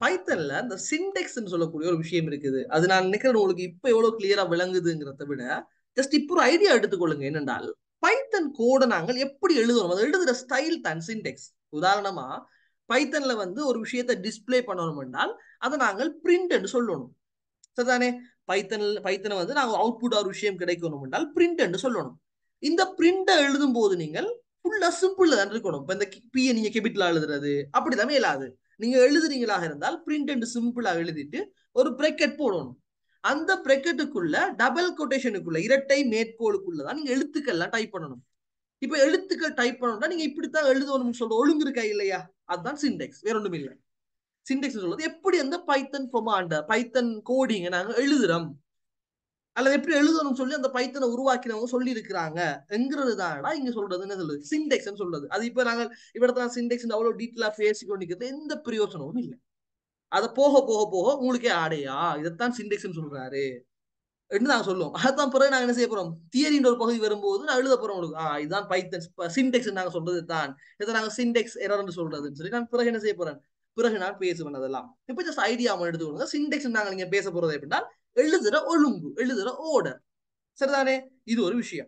பைத்தன்ல இந்த சிண்டெக்ஸ்ன்னு சொல்லக்கூடிய ஒரு விஷயம் இருக்குது. அது நான் நினைக்கிறேன் உங்களுக்கு இப்ப எவ்வளவு கிளியரா விளங்குதுங்கிறத விட ஜஸ்ட் இப்போ ஒரு ஐடியா எடுத்துக்கொள்ளுங்க. என்னென்றால் பைத்தன் கோட நாங்கள் எப்படி எழுதுறோம், அதை எழுதுற ஸ்டைல் தான் சிண்டெக்ஸ். உதாரணமா பைத்தன்ல வந்து ஒரு விஷயத்தை டிஸ்பிளே பண்ணணும் என்றால் அதை நாங்கள் பிரிண்ட் என்று சொல்லணும். சரிதானே? பைத்தனை வந்து நாங்கள் அவுட்புட் ஒரு விஷயம் கிடைக்கணும் என்றால் பிரிண்ட் என்று சொல்லணும். இந்த பிரிண்டை எழுதும் போது நீங்கள் ஃபுல்லா சிம்பிள் தான் இருக்கணும். இப்ப இந்த பியை நீங்க கெபிட்டலா எழுதுறது அப்படிதான் இல்லாது. நீங்க எழுதுறீங்களாக இருந்தால் பிரிண்ட் என்று சிம்பிளா எழுதிட்டு ஒரு பிரக்கெட் போடணும். அந்த பிரக்கெட்டுக்குள்ள டபுள் கொட்டேஷனுக்குள்ள இரட்டை மேற்கோளுக்குள்ளதான் நீங்க எழுத்துக்கள் டைப் பண்ணணும். இப்ப எழுத்துக்கள் டைப் பண்ணணும்னா நீங்க இப்படித்தான் எழுதணும்னு சொல்ற ஒழுங்கு இருக்கா இல்லையா? அதுதான் சிண்டெக்ஸ், வேற ஒன்றும் இல்லை. சிண்டெக்ஸ் சொல்றது எப்படி அந்த பைத்தன் கொமாண்ட பைத்தன் கோடிங்க நாங்க எழுதுறோம் அல்லது எப்படி எழுதணும்னு சொல்லி அந்த பைத்தனை உருவாக்கினவங்க சொல்லி இருக்கிறாங்க என்கிறது தான்டா இங்க சொல்றது. என்ன சொல்றது? சிண்டெக்ஸ் சொல்றது. அது இப்ப நாங்கள் இவ்விடத்துல சிண்டெக்ஸ் அவ்வளவு டீட்டெயிலா பேசி கொண்டிருக்கிறது எந்த பிரயோசனமும் இல்லை. அதை போக போக போக உங்களுக்கே ஆடையா இதைத்தான் சிண்டெக்ஸ் சொல்றாரு என்று நாங்க சொல்லுவோம். அதான் பிறகு நாங்க என்ன செய்ய போறோம், தியரின்ற ஒரு பகுதி வரும்போது நான் எழுத போறோம் உங்களுக்கு. இதுதான் பைத்தன் சிண்டெக்ஸ் நாங்க சொல்றது தான், இதை நாங்க சிண்டெக்ஸ் எரர்னு சொல்றதுன்னு சொல்லி நான் பிறகு என்ன செய்ய போறேன், பிறகு நான் பேசுவேன் அதெல்லாம். இப்ப ஜஸ்ட் ஐடியா எடுத்துக்கொள்ளுங்க. சிண்டெக்ஸ் நாங்க நீங்க பேச போறது எப்படின்னா எழுதுற ஒழுங்கு, எழுதுற ஓர்டர். சரிதானே? இது ஒரு விஷயம்.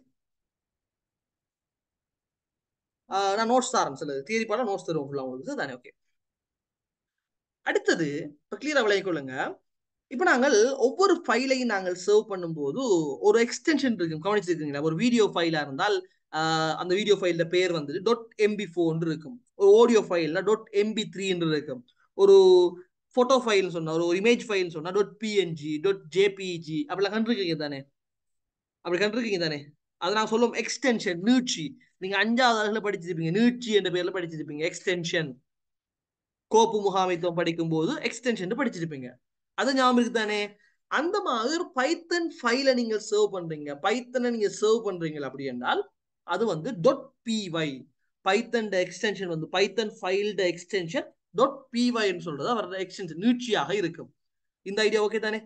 நான் நோட்ஸ் தரேன், சில தியரி பாடம் நோட்ஸ் தருவோம் ஃபுல்லா உங்களுக்கு. தானே? ஓகே. அடுத்தது இப்ப கிளியரா விளங்கிக் கொள்ளுங்க. இப்ப நாங்கள் ஒவ்வொரு ஃபைலையும் நாங்கள் சர்வ் பண்ணும்போது ஒரு எக்ஸ்டென்ஷன் இருக்கு, கவனிச்சிருக்கீங்களா? ஒரு வீடியோ ஃபைலா இருந்தால் அந்த வீடியோ ஃபைல்ல பேர் வந்து .mp4 இருக்கும். ஒரு ஆடியோ ஃபைல்ல .mp3 இருக்கும். ஒரு போட்டோ ஃபைல் சொன்னா, ஒரு இமேஜ் ஃபைல் சொன்னா .png .jpeg அப்படிலாம் கண்டிருக்கீங்க தானே? அப்படி கண்டிருக்கீங்க தானே? அது நான் சொல்லும் எக்ஸ்டென்ஷன், நீட்சி. நீங்க 5வது அழகுல படிச்சிருப்பீங்க, நீட்சி என்ற பேர்ல படிச்சிருப்பீங்க. எக்ஸ்டென்ஷன் கோப்பு முகாமைத்துவம் படிக்கும் போது எக்ஸ்டென்ஷன் படிச்சிருப்பீங்க. அது ஞாபகம் இருக்கு தானே? அந்த மாதிரி ஒரு பைத்தன் ஃபைலை நீங்க சர்வ் பண்றீங்க, பைத்தனை நீங்க சர்வ் பண்றீங்க அப்படி என்றால் அது வந்து .py. பைத்தன் எக்ஸ்டென்ஷன் வந்து பைத்தன் ஃபைல் எக்ஸ்டென்ஷன் .py என்று சொல்றது அவரோட எக்ஸ்டென்ஷன் நீட்சியாக இருக்கும். இந்த ஐடியா ஓகே தானே?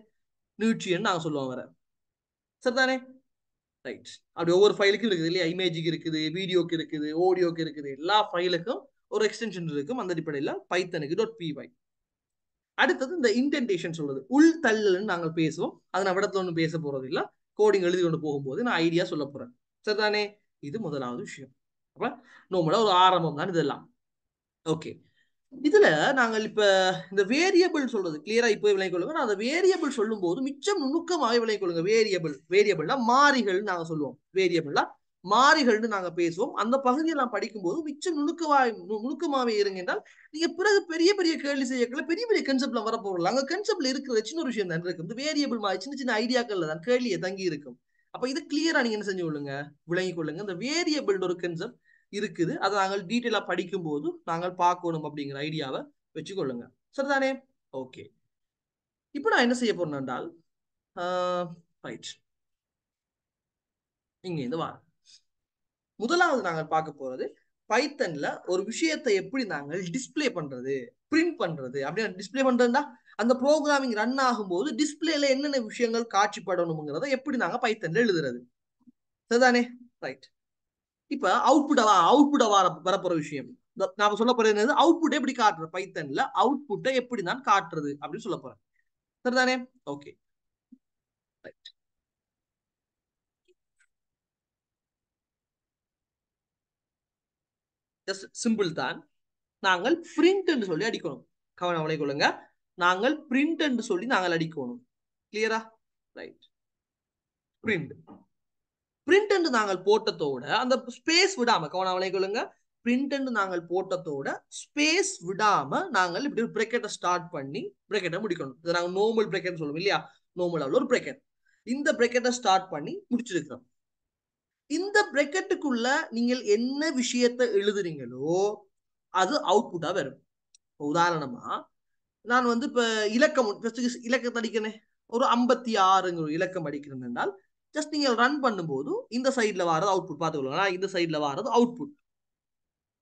நீட்சின்னு நாங்க சொல்லுவோம் வர. சரிதானே? ரைட். அப்படி ஒவ்வொரு ஃபைலுக்கும் இருக்குது இல்லையா? இமேஜுக்கு இருக்குது, வீடியோக்கு இருக்குது, ஆடியோக்கு இருக்குது. எல்லா ஃபைலுக்கும் ஒரு எக்ஸ்டென்ஷன் இருக்கும். அந்த அடிப்படையில் பைத்தனுக்கு .py. அடுத்தது இந்த இன்டென்டேஷன் சொல்றது, உள் தள்ளல்னு நாங்கள் பேசுவோம். அதை நான் விடத்துல ஒன்றும் பேச போறது இல்லை. கோடிங் எழுதி கொண்டு போகும்போது நான் ஐடியா சொல்ல போறேன். சரிதானே? இது முதலாவது விஷயம். அப்ப நம்மளோட ஒரு ஆரம்பம் தான் இதெல்லாம். ஓகே. இதுல நாங்கள் இப்ப இந்த வேரியபிள் சொல்றது கிளியரா இப்போ விளங்கிக் கொள்ளுங்க. நான் அந்த வேரியபிள் சொல்லும் போது மிச்சம் நுணுக்கமாக விளங்கிக் கொள்ளுங்க. வேரியபிள்னா மாறிகள் நாங்க சொல்லுவோம். வேரியபிள்னா மாறிகள்னு நாங்க பேசுவோம். அந்த பகுதியெல்லாம் படிக்கும்போது மிச்சம் நுணுக்கமாவே இருங்க என்றால் நீங்க பிறகு பெரிய பெரிய கேள்வி செய்யக்கல பெரிய பெரிய கன்செப்ட்ல வரப்போறல. அங்க கன்செப்ட்ல இருக்கிற சின்ன ஒரு விஷயம் தான் இருக்கு. இந்த வேரியபிள் மாதிரி சின்ன சின்ன ஐடியாக்கள்ல தான் கேள்வியை தங்கி இருக்கும். அப்ப இது கிளியரா நீங்க என்ன செஞ்சு கொள்ளுங்க, விளங்கிக் கொள்ளுங்க. இந்த வேரியபிள் ஒரு கன்செப்ட் இருக்குது. அதை நாங்கள் டீட்டெயிலா படிக்கும் போது நாங்கள் பார்க்கணும் அப்படிங்கிற ஐடியாவை வச்சுக்கொள்ளுங்க. சரிதானே? ஓகே. இப்போ நான் என்ன செய்ய போறேன் என்றால் ரைட், இங்க இந்த வாரம் முதலாவது நாங்கள் பார்க்க போறது பைத்தன்ல ஒரு விஷயத்தை எப்படி நாங்கள் டிஸ்பிளே பண்றது, பிரிண்ட் பண்றது. அப்படின்னு டிஸ்பிளே பண்றதுன்னா அந்த ப்ரோக்ராமிங் ரன் ஆகும்போது டிஸ்பிளேல என்னென்ன விஷயங்கள் காட்சிப்படணுங்கிறத எப்படி நாங்க பைத்தன்ல எழுதுறது. சரிதானே? ரைட். இப்ப அவுட்புட் வரப்போற விஷயம் நான் சொல்ல போறது என்னது, அவுட்புட் எப்படி காட்டுறது, பைத்தன்ல அவுட்புட்டை எப்படி நான் காட்டுறது அப்படின்னு சொல்ல போறேன். சரிதானே? ஓகே. ஜஸ்ட் சிம்பிள் தான். நாங்கள் பிரிண்ட் என்று சொல்லி அடிக்கணும். கவனம் கொள்ளுங்க. நாங்கள் பிரிண்ட் என்று சொல்லி நாங்கள் அடிக்கணும். கிளியரா? ரைட். பிரிண்ட் பிரிண்ட் என்று நாங்கள் போட்டதோட அந்த ஸ்பேஸ் விடாம, கவனம் கொள்ளுங்க. பிரிண்ட் என்று நாங்கள் போட்டதோட ஸ்பேஸ் விடாம நாங்கள் இப்படி ஒரு பிரேக்கெட்டை ஸ்டார்ட் பண்ணி பிரேக்கெட்டை முடிக்கணும். இதை நாங்கள் நார்மல் பிரேக்கெட் சொல்லுவோம் இல்லையா? நார்மல் ஒரு பிரேக்கெட். இந்த பிரேக்கெட்டை ஸ்டார்ட் பண்ணி முடிச்சிருக்கிறோம். இந்த பிரேக்கெட்டுக்குள்ள நீங்கள் என்ன விஷயத்தை எழுதுறீங்களோ அது அவுட்புட்டா வரும். உதாரணமா நான் வந்து இப்ப இலக்கம் இலக்கத்தை அடிக்கிறேன், ஒரு 56 இலக்கம் அடிக்கிறேன் என்றால் ஜஸ்ட் நீங்கள் ரன் பண்ணும்போது இந்த சைட்ல வாரது அவுட்புட் பார்த்துக்கொள்ளுங்க. இந்த சைட்ல வாரது அவுட்புட்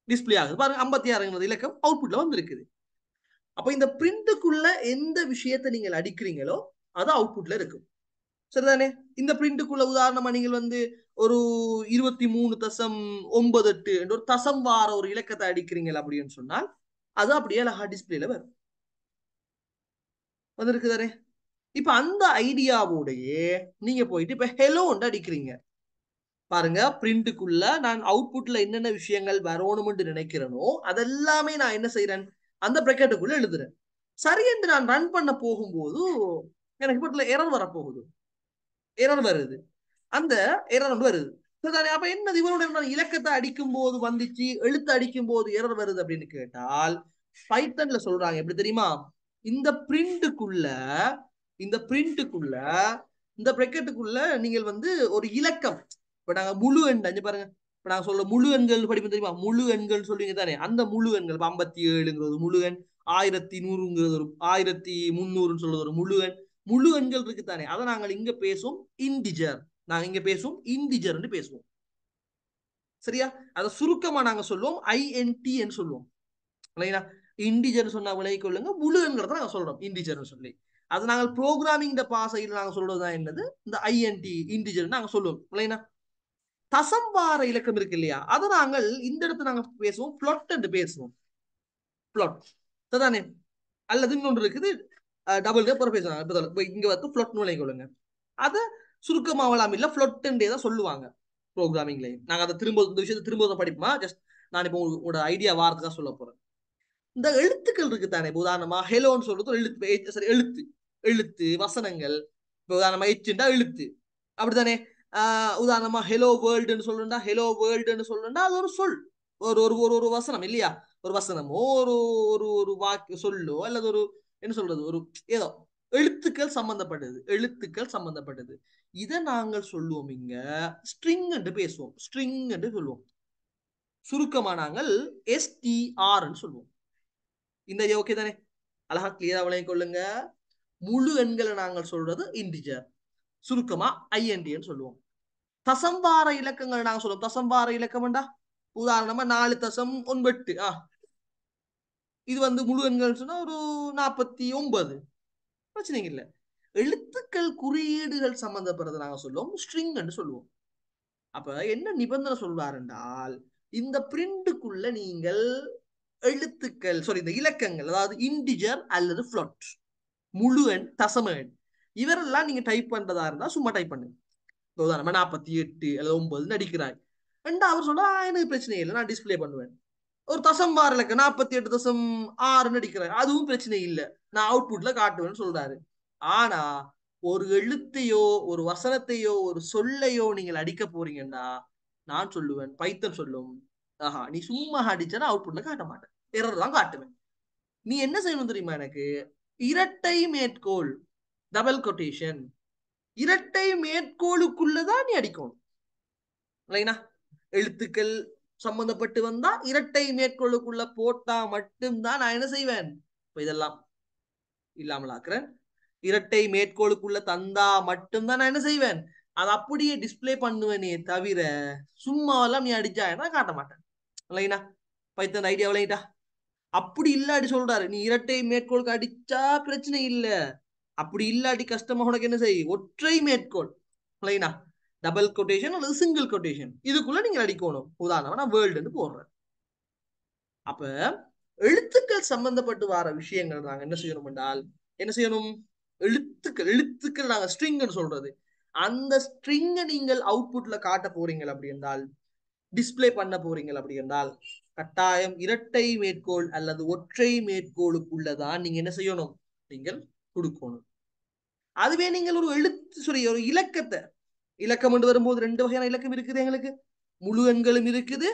டிஸ்பிளே ஆகுது பாருங்க. 56 இலக்கம் அவுட்புட்ல வந்து இருக்குது. அப்ப இந்த பிரிண்ட்டுக்குள்ள எந்த விஷயத்தை நீங்கள் அடிக்கிறீங்களோ அது அவுட்புட்ல இருக்கும். சரிதானே? இந்த பிரிண்ட்டுக்குள்ள உதாரணமா நீங்கள் வந்து ஒரு 23.98 என்ற ஒரு தசம் வார ஒரு இலக்கத்தை அடிக்கிறீங்க அப்படின்னு சொன்னால் அது அப்படியே அழகா டிஸ்பிளேல வரும். வந்திருக்குதானே. இப்ப அந்த ஐடியாவோடயே நீங்க போயிட்டு இப்ப ஹெலோன்னு அடிக்கிறீங்க பாருங்க. பிரிண்ட்டுக்குள்ள நான் அவுட்புட்ல என்னென்ன விஷயங்கள் வரணும்னு நினைக்கிறேனோ அதெல்லாமே நான் என்ன செய்யறேன், அந்த பிரக்கெட்டுக்குள்ள எழுதுறேன். சரி என்று நான் ரன் பண்ண போகும்போது எனக்கு இப்ப எரர் வரப்போகுது. எரர் வருது. அந்த எரர் வருது. அப்ப என்னது இவருடைய இலக்கத்தை அடிக்கும் போது வந்துச்சு, எழுத்து அடிக்கும் போது எரர் வருது அப்படின்னு கேட்டால் பைத்தன்ல சொல்றாங்க எப்படி தெரியுமா, இந்த பிரிண்ட்டுக்குள்ள இந்த பிரிண்ட்டுக்குள்ள இந்த பிரக்கெட்டுக்குள்ள நீங்கள் வந்து ஒரு இலக்கம், இப்ப நாங்க முழு எண் பாருங்க, இப்ப நாங்க சொல்ற முழு எண்கள் படிப்போம் தெரியுமா, முழு எண்கள் சொல்லுவீங்க தானே, அந்த முழு எண்கள் 57ங்கிறது முழு எண், 1100ங்கிறது ஒரு 1300 சொல்றது ஒரு முழு எண், முழு எண்கள் இருக்கு தானே, அதை நாங்கள் இங்க பேசுவோம் இன்டிஜர். நாங்க இங்க பேசுவோம் இன்டிஜர் பேசுவோம். சரியா, அதை சுருக்கமா நாங்க சொல்லுவோம் ஐஎன்டி சொல்லுவோம். இன்டிஜர் சொன்னா விளங்கிக் கொள்ளுங்க, முழு எண்கிறத நாங்க சொல்றோம் இன்டிஜர் சொல்லி. அது நாங்கள் ப்ரோக்ராமிங் பாசையில் நாங்க சொல்றதுதான் என்னது இந்த ஐஎன்டி இன்டிஜர் நாங்க சொல்லுவோம். இல்லைன்னா தசம்பார இலக்கம் இருக்கு இல்லையா, அதை நாங்கள் இந்த இடத்துல நாங்க பேசுவோம் பிளாட் என்று பேசுவோம். பிளாட் தானே. அல்லது இன்னொன்று இருக்குது டபுள் பேசுவாங்க, இங்க வந்து பிளாட் விளங்கிக் கொள்ளுங்க. அதை சுருக்கமாவலாம் இல்ல பிளாட் தான் சொல்லுவாங்க ப்ரோக்ராமிங்லயும். நாங்க அதை திரும்ப இந்த விஷயத்தை திரும்ப படிப்போமா, ஜஸ்ட் நான் இப்போ உங்களோட ஐடியா வார்த்தை சொல்ல போறேன். இந்த எழுத்துக்கள் இருக்கு தானே, உதாரணமா ஹெலோன்னு சொல்றது எழுத்து, சரி எழுத்து, எழுத்து வசனங்கள். உதாரணமா எச்சுண்டா எழுத்து, அப்படித்தானே. உதாரணமா ஹெலோ வேர்ல்டுன்னு சொல்லுண்டா, ஹெலோ வேர்ல்டுன்னு சொல்லுண்டா அது ஒரு சொல், ஒரு ஒரு ஒரு ஒரு வசனம் இல்லையா, ஒரு வசனமோ ஒரு ஒரு ஒரு வாக்கு சொல்லோ அல்லது ஒரு என்ன சொல்றது ஒரு ஏதோ எழுத்துக்கள் சம்பந்தப்பட்டது, எழுத்துக்கள் சம்பந்தப்பட்டது. இதை நாங்கள் சொல்லுவோம் இங்க ஸ்ட்ரிங் என்று பேசுவோம், ஸ்ட்ரிங் என்று சொல்லுவோம். சுருக்கமா நாங்கள் STR சொல்லுவோம். இந்த ஓகே தானே, அழகா கிளியரா விளங்கிக் கொள்ளுங்க. முழு எண்களை நாங்கள் சொல்றது இன்டிஜர், சுருக்கமா ஐஎன்டி சொல்லுவோம். தசம்பார இலக்கங்கள் நாங்க சொல்லுவோம், தசம்பார இலக்கம்டா உதாரணமா 4.9, இது வந்து முழு எண்கள் சொன்னா ஒரு 49, பிரச்சனை இல்லை. எழுத்துக்கள் குறியீடுகள் சம்பந்தப்படுறது நாங்க சொல்லுவோம் ஸ்ட்ரிங் சொல்லுவோம். அப்ப என்ன நிபந்தனை சொல்வார் என்றால், இந்த பிரிண்டுக்குள்ள நீங்கள் எழுத்துக்கள் சாரி இந்த இலக்கங்கள், அதாவது இன்டிஜர் அல்லது பிளாட், முழு எண் தசம எண், இவரெல்லாம் நீங்க டைப் பண்றதா இருந்தா சும்மா டைப் பண்ணுங்க. உதாரணமா 48 அல்லது 9 அடிக்கிறாய் ரெண்டு, அவர் சொல்றா எனக்கு பிரச்சனை இல்லை, நான் டிஸ்பிளே பண்ணுவேன். ஒரு தசம்பார் இலக்க 48.6 அடிக்கிறார், அதுவும் பிரச்சனை இல்லை, நான் அவுட்புட்ல காட்டுவேன்னு சொல்றாரு. ஆனா ஒரு எழுத்தையோ ஒரு வசனத்தையோ ஒரு சொல்லையோ நீங்கள் அடிக்க போறீங்கன்னா நான் சொல்லுவேன், பைத்தன் சொல்லும், ஆஹா நீ சும்மா அடிச்சா அவுட்புட்ல காட்ட மாட்டேன், எரர் தான் காட்டுவேன். நீ என்ன செய்யணும் தெரியுமா, எனக்கு இரட்டை மேற்கோள் டபுள் கொட்டேஷன், இரட்டை மேற்கோளுக்குள்ளதான் நீ அடிக்கணும். இல்லைனா எழுத்துக்கள் சம்பந்தப்பட்டு வந்தா இரட்டை மேற்கோளுக்குள்ள போட்டா மட்டும்தான் நான் என்ன செய்வேன், இப்ப இதெல்லாம் இல்லாமல் ஆக்குறேன். இரட்டை மேற்கோளுக்குள்ள தந்தா மட்டும்தான் நான் என்ன செய்வேன், அதை அப்படியே டிஸ்பிளே பண்ணுவேனே தவிர சும்மாவெல்லாம் நீ அடிச்சா என்ன காட்ட மாட்டேன். இல்லைனா பைத்தன் ஐடியா விளையிட்டா. அப்படி இல்லாடி சொல்றாரு, நீ இரட்டை மேற்கோளுக்கு அடிச்சா பிரச்சனை இல்ல, அப்படி இல்லாட்டி கஷ்டமா உனக்கு என்ன செய், ஒற்றை மேற்கோள் இல்லைனா டபுள் கொட்டேஷன் அல்லது சிங்கிள் கொட்டேஷன் இதுக்குள்ள நீங்க அடிக்கணும். உதாரணமா நான் வேர்ல்டுன்னு போடுறேன். அப்ப எழுத்துக்கள் சம்பந்தப்பட்டு வர விஷயங்கள் நாங்க என்ன செய்யணும் என்றால், என்ன செய்யணும், எழுத்துக்கள் எழுத்துக்கள் நாங்க ஸ்ட்ரிங்னு சொல்றது, அந்த ஸ்ட்ரிங்கை நீங்கள் அவுட்புட்ல காட்ட போறீங்க அப்படி என்றால், டிஸ்பிளே பண்ண போறீங்க அப்படி என்றால் கட்டாயம் இரட்டை மேற்கோள் அல்லது ஒற்றை மேற்கோளுக்குள்ளதான் நீங்க என்ன செய்யணும், நீங்கள் கொடுக்கணும். அதுவே நீங்கள் ஒரு எழுத்து சொல்லி ஒரு இலக்கத்தை, இலக்கம் என்று வரும்போது ரெண்டு வகையான இலக்கம் இருக்குது எங்களுக்கு, முழு எண்களும் இருக்குது,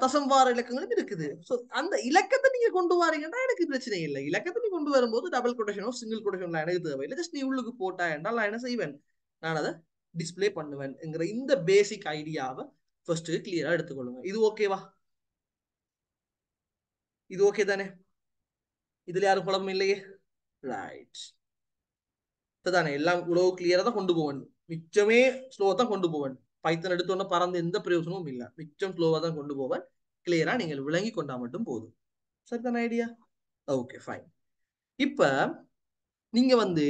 தசம்வார இலக்கங்களும் இருக்குது. சோ அந்த இலக்கத்தை நீங்க கொண்டு வாரீங்கன்னா எனக்கு பிரச்சனை இல்லை. இலக்கத்தை நீ கொண்டு வரும்போது டபுள் கொட்டேஷனோ சிங்கிள் கொட்டேஷனோ எனக்கு தேவையில்லை, ஜஸ்ட் நீ உள்ளுக்கு போட்டா என்றால் நான் என்ன செய்வேன், நான் அதை டிஸ்பிளே பண்ணுவேன் என்கிற இந்த பேசிக் ஐடியாவை ஃபர்ஸ்ட் கிளியரா எடுத்துக்கொள்ளுங்க. இது ஓகேவா, இது ஓகே தானே, இதுல யாரும் குழப்பம் இல்லையே, ரைட் தானே. எல்லாம் இவ்வளவு கிளியரா தான் கொண்டு போவேன், மிச்சமே ஸ்லோவா தான் கொண்டு போவேன். பைத்தன் எடுத்தோன்னா பறந்து எந்த பிரயோஜனமும் இல்லை, மிச்சம் ஸ்லோவா தான் கொண்டு போவேன். கிளியரா நீங்கள் விளங்கி கொண்டா மட்டும் போதும். சரிதான ஐடியா, ஓகே ஃபைன். இப்ப நீங்க வந்து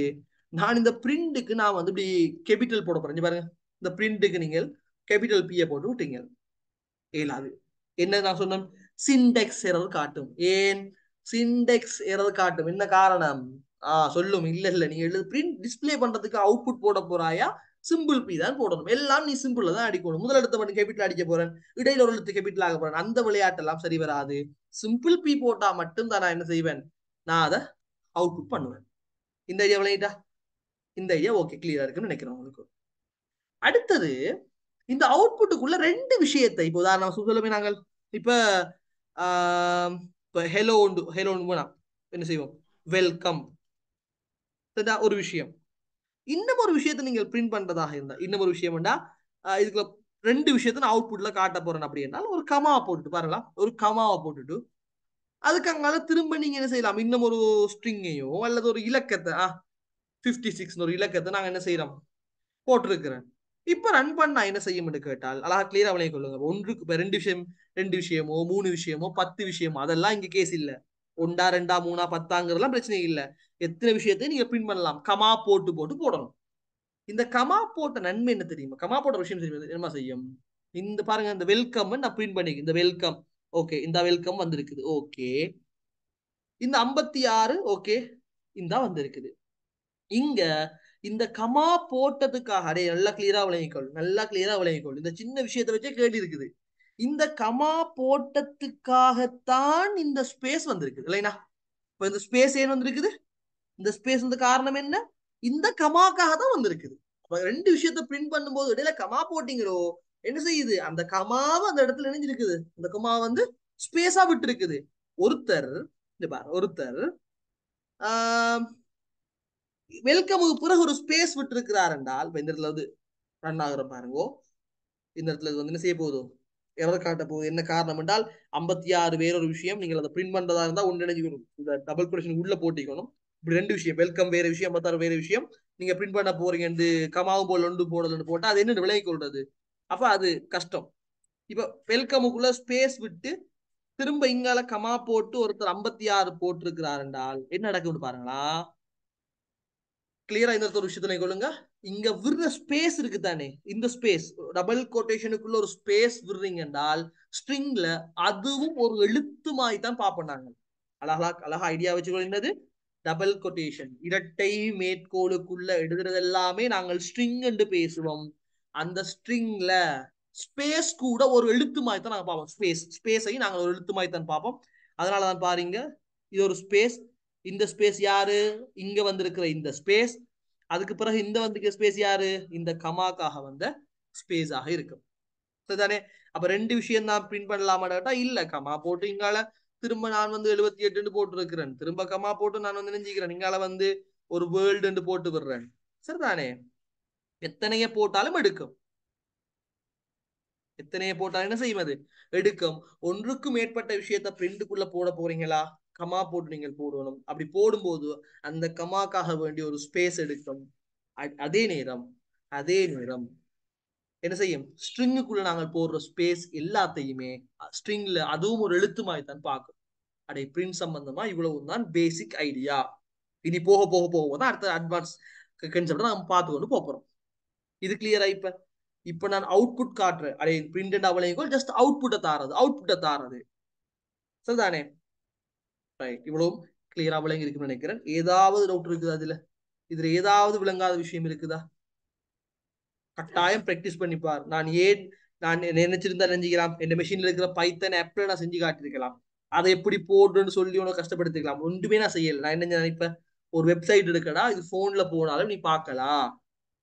நான் இந்த பிரிண்ட்டுக்கு நான் வந்து இப்படி கேபிட்டல் போட போறேன் பாருங்க, இந்த பிரிண்ட்டுக்கு நீங்கள் கேபிட்டல் பிய போட்டு விட்டீங்க, ஏலாது என்ன நான் சொன்னேன், சிண்டெக்ஸ் எரர் காட்டும். ஏன் சிண்டெக்ஸ் எரர் காட்டும், என்ன காரணம், சொல்லும் இல்ல நீங்க எழுது பிரிண்ட் டிஸ்பிளே பண்றதுக்கு அவுட்புட் போட போறாயா சிம்பிள் பி தான் போடணும். எல்லாம் நீ சிம்பிள்ல தான் அடிக்கணும். முதல் எழுத்து மட்டும் கேபிட்டல் அடிக்க போறேன், இடையில ஒரு எழுத்து கேபிட்டல் ஆக போறேன், அந்த விளையாட்டெல்லாம் சரி வராது. சிம்பிள் பி போட்டா மட்டும் தான் நான் என்ன செய்வேன், நான் அதை அவுட்புட் பண்ணுவேன். இந்த ஐடியா விளையாட்டா, இந்த ஐடியா ஓகே கிளியரா இருக்குன்னு நினைக்கிறேன் உங்களுக்கு. அடுத்தது இந்த அவுட்புட்டுக்குள்ள ரெண்டு விஷயத்தை இப்போ உதாரணம் சொல்லுமே நாங்கள் இப்ப இப்ப ஹெலோ வேணாம் என்ன செய்வோம், வெல்கம் ஒரு விஷயம். இன்னும் ஒரு விஷயத்தை நீங்கள் பிரிண்ட் பண்றதாக இருந்தா, இன்னும் ஒரு விஷயம் இதுக்குள்ள ரெண்டு விஷயத்த நான் அவுட்புட்ல காட்ட போறேன் அப்படி என்றால் ஒரு கமாவை போட்டுட்டு பாருங்களா, ஒரு கமாவை போட்டுட்டு அதுக்கு அங்கால திரும்ப நீங்க என்ன செய்யலாம், இன்னும் ஒரு ஸ்ட்ரிங்கையோ அல்லது ஒரு இலக்கத்தை 56 ஒரு இலக்கத்தை நாங்க என்ன செய்யறோம் போட்டிருக்கிறேன். இப்ப ரன் பண்ணா என்ன செய்யும் என்று கேட்டால் அழகா கிளியரா விளைய கொள்ளுங்க. ஒன்றுக்கு இப்ப ரெண்டு விஷயமோ 3 விஷயமோ 10 விஷயமோ அதெல்லாம் இங்க கேஸ் இல்ல. 1 2 3 10 பிரச்சனை இல்ல. எத்தனை விஷயத்தையும் நீங்க பிரிண்ட் பண்ணலாம். கமா போட்டு போடணும். இந்த கமா போட்ட நன்மை என்ன தெரியுமா, கமா போட்ட விஷயம் என்ன செய்யும், இந்த பாருங்க இந்த வெல்கம் நான் பிரிண்ட் பண்ணிக்கிறேன். இந்த வெல்கம் ஓகே, இந்த வெல்கம் வந்திருக்குது ஓகே, இந்த 56 ஓகே இந்த வந்திருக்குது. இங்க இந்த கமா போட்டதுக்காக அடே நல்லா கிளியரா விளங்கிக்கொள் இந்த சின்ன விஷயத்தை வச்சே கேள்வி இருக்குது. இந்த கமா போட்டதுக்காகத்தான் இந்த ஸ்பேஸ் வந்திருக்குது இல்லைனா. இப்ப இந்த ஸ்பேஸ் ஏன் வந்திருக்குது, இந்த ஸ்பேஸ் வந்து காரணம் என்ன, இந்த கமாக்காக தான் வந்திருக்குது. அப்ப ரெண்டு விஷயத்த பிரிண்ட் பண்ணும்போது இடையில கமா போட்டீங்களோ என்ன செய்யுது, அந்த கமாவை அந்த இடத்துல இணைஞ்சிருக்குது, இந்த கமா வந்து ஸ்பேஸா விட்டு இருக்குது. ஒருத்தர் ஒருத்தர் வெல்கமுக்கு பிறகு ஒரு ஸ்பேஸ் விட்டு இருக்கிறார் என்றால் இந்த இடத்துல வந்து ரன் ஆகுற பாருங்கோ, இந்த இடத்துல வந்து என்ன செய்ய போதும், எவர் காட்ட போகுது. என்ன காரணம் என்றால் 56 வேறொரு விஷயம், நீங்கள் அதை பிரிண்ட் பண்றதா இருந்தா ஒன்றிணைஞ்சிக்கணும், இந்த டபுள் கொட்டேஷன் உள்ள போட்டிக்கணும். இப்படி ரெண்டு விஷயம், வெல்கம் வேற விஷயம் 56 வேற விஷயம், நீங்க பிரிண்ட் பண்ண போறீங்க கமாவும் போல் ஒன்று போடலன்னு போட்டா அது என்ன விலகி கொள்றது, அப்ப அது கஷ்டம். இப்ப வெல்கமுக்குள்ள ஸ்பேஸ் விட்டு திரும்ப இங்கால கமா போட்டு ஒருத்தர் 56 போட்டிருக்கிறார் என்றால் என்ன நடக்கும்னு பாருங்களா. கிளியரா இந்த ஒரு விஷயத்தை கொள்ளுங்க, இங்க விடுற ஸ்பேஸ் இருக்கு தானே, இந்த ஸ்பேஸ் டபுள் கோட்டேஷனுக்குள்ள ஒரு ஸ்பேஸ் விடுறீங்க என்றால் ஸ்ட்ரிங்ல அதுவும் ஒரு எழுத்துமாய் தான் பார்ப்போம் நாங்க. அழகா ஐடியா வச்சுக்கொள்ளுங்க, டபுள் கொட்டேஷன் இரட்டை மேற்கோளுக்குள்ள எழுதுறது எல்லாமே நாங்கள் ஸ்ட்ரிங் என்று பேசுவோம். அந்த ஸ்ட்ரிங்ல ஸ்பேஸ் கூட ஒரு எழுத்துமாய் தான் நாங்க பார்ப்போம். ஸ்பேஸையும் நாங்கள் ஒரு எழுத்துமாய் தான் பார்ப்போம். அதனாலதான் பாருங்க, இது ஒரு ஸ்பேஸ், இந்த ஸ்பேஸ் யாரு, இங்க வந்திருக்கிற இந்த ஸ்பேஸ், அதுக்கு பிறகு இந்த வந்து ஸ்பேஸ் யாரு, இந்த கமாக்காக வந்த ஸ்பேஸ் ஆக இருக்கும். சரிதானே. அப்ப ரெண்டு விஷயம் தான் பிரிண்ட் பண்ணலாமாட்டா, இல்ல கமா போட்டு இங்கால திரும்ப நான் வந்து 78 போட்டு இருக்கிறேன், திரும்ப கமா போட்டு நான் வந்து நினைஞ்சிக்கிறேன், இங்கால வந்து ஒரு வேர்ல்டு போட்டு விடுறேன். சரிதானே. எத்தனைய போட்டாலும் எடுக்கும், எத்தனைய போட்டாலும் என்ன செய்யும், அது எடுக்கும். ஒன்றுக்கும் மேற்பட்ட விஷயத்த பிரிண்டுக்குள்ள போட போறீங்களா, கமா போட்டு நீங்கள் போடணும். அப்படி போடும்போது அந்த கமாக்காக வேண்டிய ஒரு ஸ்பேஸ் எடுக்கும். அதே நேரம் என்ன செய்யும், ஸ்ட்ரிங்குக்குள்ள நாங்கள் போடுற ஸ்பேஸ் எல்லாத்தையுமே ஸ்ட்ரிங்ல அதுவும் ஒரு எழுத்துமாய் தான் பார்க்கும். அடே பிரிண்ட் சம்பந்தமா இவ்வளவு தான் பேசிக் ஐடியா. இனி போக போக போக தான் அடுத்த அட்வான்ஸ் கன்செப்ட் நம்ம பார்த்து கொண்டு போறோம். இது கிளியரா. இப்ப நான் அவுட்புட் காட்டுறேன், அடே பிரிண்ட் அவளையும் ஜஸ்ட் அவுட்புட்டை தாரது சரிதானே. இவ்வளவும் கிளியரா விளங்கி இருக்குன்னு நினைக்கிறேன். ஏதாவது டவுட் இருக்குதா இதுல ஏதாவது விளங்காத விஷயம் இருக்குதா, கட்டாயம் பிராக்டிஸ் பண்ணிப்பார். நான் நினைச்சிருந்தா நினைஞ்சிக்கலாம், என் மெஷின்ல இருக்கிற பைத்தன் ஆப்ல நான் செஞ்சு காட்டிருக்கலாம், அதை எப்படி போடுன்னு சொல்லி உனக்கு கஷ்டப்படுத்திக்கலாம். ஒன்றுமே நான் செய்யல. நான் என்ன நினைப்பேன், ஒரு வெப்சைட் இருக்கடா, இது போன்ல போனாலும் நீ பார்க்கலாம்,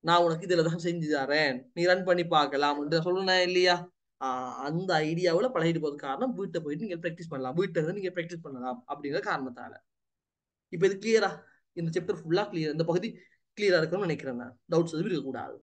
நான் உனக்கு இதுலதான் செஞ்சு தரேன், நீ ரன் பண்ணி பார்க்கலாம் சொல்லுனேன் இல்லையா. அந்த ஐடியாவில் பழகிட்டு போறது காரணம், வீட்டை போயிட்டு நீங்க பிராக்டிஸ் பண்ணலாம், வீட்டை இருந்து நீங்க பிராக்டிஸ் பண்ணலாம் அப்படிங்கிற காரணத்தால. இப்ப இது கிளியரா, இந்த சாப்டர் ஃபுல்லா கிளியர், இந்த பகுதி கிளியரா இருக்கும்னு நினைக்கிறேன். நான் டவுட்ஸ் எதுவும் இருக்கக்கூடாது.